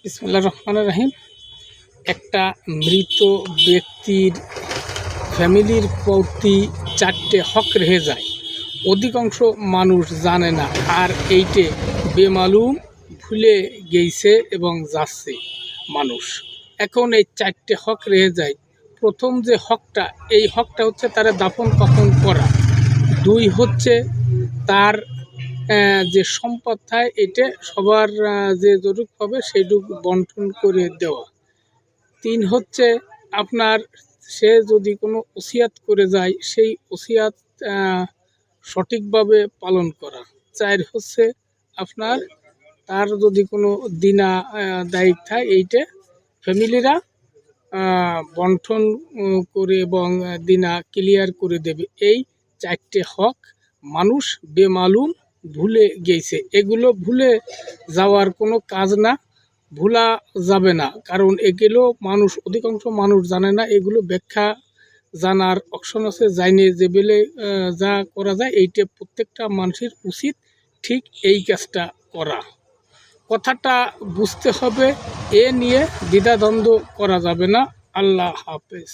বিসমিল্লাহির রহমানির রহিম। একটা মৃত ব্যক্তির ফ্যামিলির প্রতি 4টে হক রয়ে যায়, অধিকাংশ মানুষ জানে না, আর এইটে বেমালুম ভুলে গেছে এবং যাচ্ছে মানুষ। এখন এই 4টে হক রয়ে যায়। প্রথম যে হকটা, এই হকটা হচ্ছে তারা দাফন কাফন করা। 2 হচ্ছে তার যে সম্পদ থাকে এটা সবার যে যতটুক হবে সেইটুকু বন্টন করে দেওয়া। 3 হচ্ছে আপনার সে যদি কোনো ওসিয়াত করে যায় সেই ওসিয়াত সঠিকভাবে পালন করা। 4 হচ্ছে আপনার তার যদি কোনো দিনা দায়িত্ব থাকে এইটা ফ্যামিলিরা বন্টন করে এবং দিনা ক্লিয়ার করে দেবে। এই 4টে হক মানুষ বেমালুম ভুলে গেছে। এগুলো ভুলে যাওয়ার কোনো কাজ না, ভোলা যাবে না, কারণ এগুলো অধিকাংশ মানুষ জানে না। এগুলো ব্যাখ্যা জানার অপশন আছে, জানে যে বেলে যা করা যায় এইটা প্রত্যেকটা মানুষের উচিত ঠিক এই কাজটা করা। কথাটা বুঝতে হবে, এ নিয়ে দ্বিধাদ্বন্দ্ব করা যাবে না। আল্লাহ হাফেজ।